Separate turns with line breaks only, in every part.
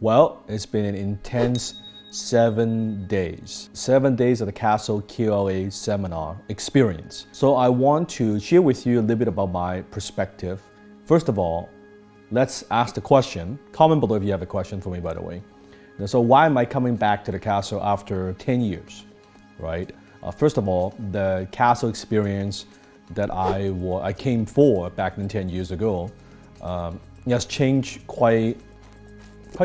Well, it's been an intense 7 days. 7 days of the Castle QLA seminar experience. So I want to share with you a little bit about my perspective. First of all, let's ask the question. Comment below if you have a question for me, by the way. So why am I coming back to the Castle after 10 years, right? First of all, the Castle experience that I came for back in 10 years ago has changed quite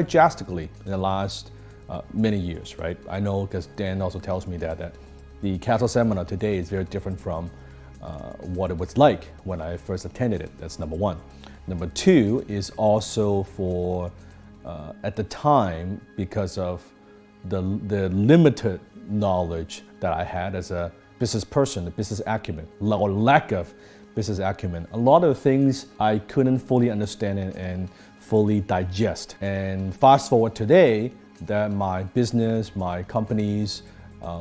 drastically in the last many years, right? I know because Dan also tells me that the Castle seminar today is very different from what it was like when I first attended it. That's number one. Number two is also for at the time, because of the limited knowledge that I had as a business person, the business acumen, or lack of business acumen. A lot of things I couldn't fully understand and fully digest. And fast forward today, that my business, my companies,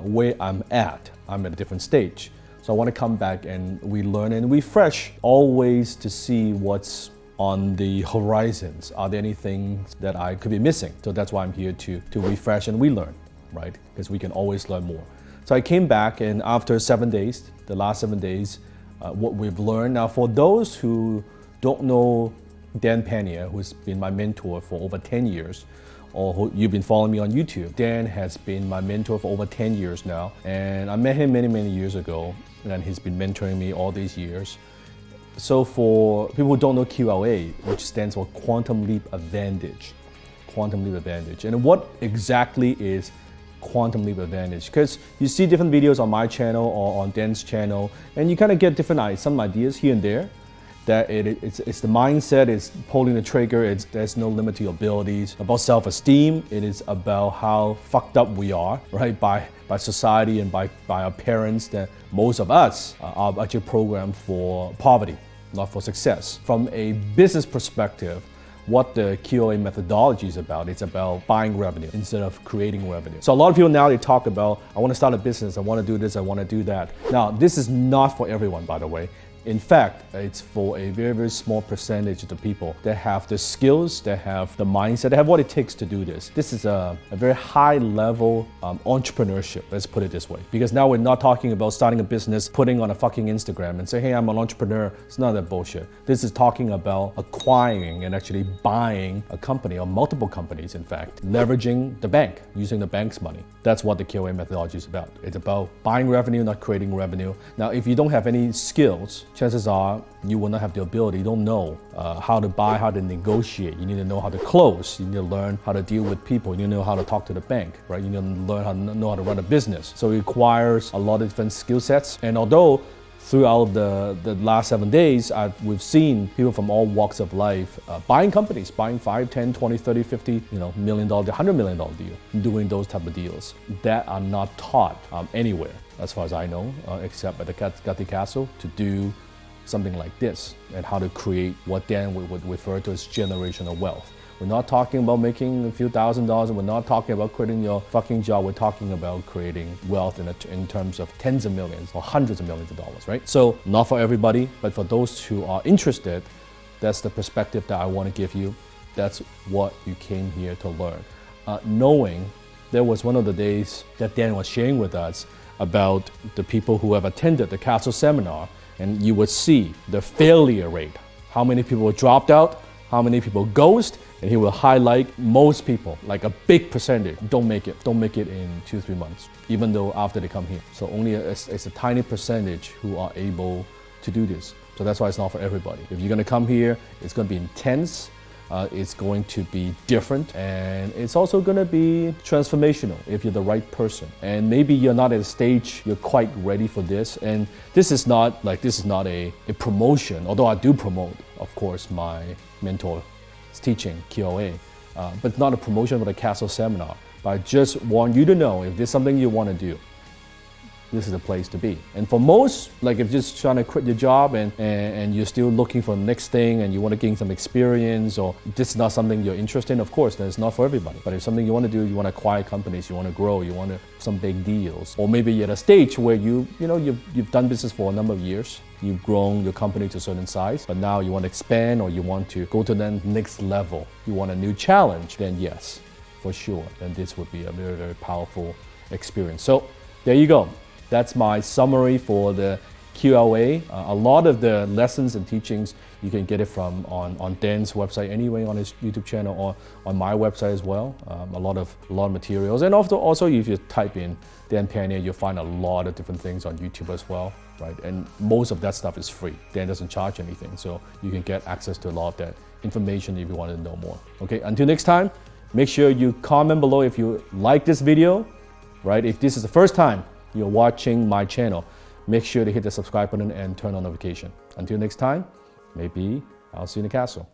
where I'm at a different stage. So I want to come back and we learn and refresh always to see what's on the horizons. Are there any things that I could be missing? So that's why I'm here to refresh and relearn, right? Because we can always learn more. So I came back, and after 7 days, the last 7 days, what we've learned. Now, for those who don't know Dan Peña, who's been my mentor for over 10 years, or who you've been following me on YouTube, Dan has been my mentor for over 10 years now. And I met him many years ago, and he's been mentoring me all these years. So for people who don't know QLA, which stands for Quantum Leap Advantage. Quantum Leap Advantage. And what exactly is Quantum Leap Advantage? Because you see different videos on my channel or on Dan's channel, and you kind of get different some ideas here and there. That it's the mindset, it's pulling the trigger, there's no limit to your abilities. About self-esteem, it is about how fucked up we are, right? By society and by our parents, that most of us are actually programmed for poverty, not for success. From a business perspective, what the QLA methodology is about, it's about buying revenue instead of creating revenue. So a lot of people now, they talk about, I want to start a business, I want to do this, I want to do that. Now, this is not for everyone, by the way. In fact, it's for a very small percentage of the people that have the skills, that have the mindset, that have what it takes to do this. This is a very high level entrepreneurship, let's put it this way. Because now we're not talking about starting a business, putting on a fucking Instagram and say, hey, I'm an entrepreneur. It's not that bullshit. This is talking about acquiring and actually buying a company, or multiple companies in fact, leveraging the bank, using the bank's money. That's what the QLA methodology is about. It's about buying revenue, not creating revenue. Now, if you don't have any skills, chances are you will not have the ability. You don't know how to buy, how to negotiate. You need to know how to close. You need to learn how to deal with people. You need to know how to talk to the bank, right? You need to learn how to run a business. So it requires a lot of different skill sets. And although throughout the last 7 days, we've seen people from all walks of life buying companies, buying 5, 10, 20, 30, 50, $1 million, $100 million deal, doing those type of deals that are not taught anywhere, as far as I know, except at the Castle, to do something like this, and how to create what Dan would refer to as generational wealth. We're not talking about making a few $1,000s. We're not talking about quitting your fucking job. We're talking about creating wealth in terms of tens of millions or hundreds of millions of dollars, right? So not for everybody, but for those who are interested, that's the perspective that I want to give you. That's what you came here to learn. Knowing there was one of the days that Dan was sharing with us about the people who have attended the Castle seminar, and you would see the failure rate, how many people dropped out, how many people ghost, and he will highlight most people, like a big percentage, don't make it in 2-3 months, even though after they come here. So only it's a tiny percentage who are able to do this. So that's why it's not for everybody. If you're gonna come here, it's gonna be intense, it's going to be different, and it's also going to be transformational if you're the right person. And maybe you're not at a stage you're quite ready for this. And this is not a promotion, although I do promote, of course, my mentor's teaching, QLA, but it's not a promotion for the Castle seminar. But I just want you to know, if there's something you want to do, this is the place to be. And for most, like if you're just trying to quit your job and you're still looking for the next thing and you want to gain some experience, or this is not something you're interested in, of course, then it's not for everybody. But if something you want to do, you want to acquire companies, you want to grow, you want to some big deals, or maybe you're at a stage where you've done business for a number of years, you've grown your company to a certain size, but now you want to expand or you want to go to the next level, you want a new challenge, then yes, for sure, then this would be a very, very powerful experience. So there you go. That's my summary for the QLA. A lot of the lessons and teachings, you can get it from on Dan's website anyway, on his YouTube channel, or on my website as well. A lot of materials. And also if you type in Dan Peña, you'll find a lot of different things on YouTube as well, right? And most of that stuff is free. Dan doesn't charge anything, so you can get access to a lot of that information if you want to know more. Okay, until next time, make sure you comment below if you like this video, right? If this is the first time you're watching my channel, make sure to hit the subscribe button and turn on notification. Until next time, maybe I'll see you in the castle.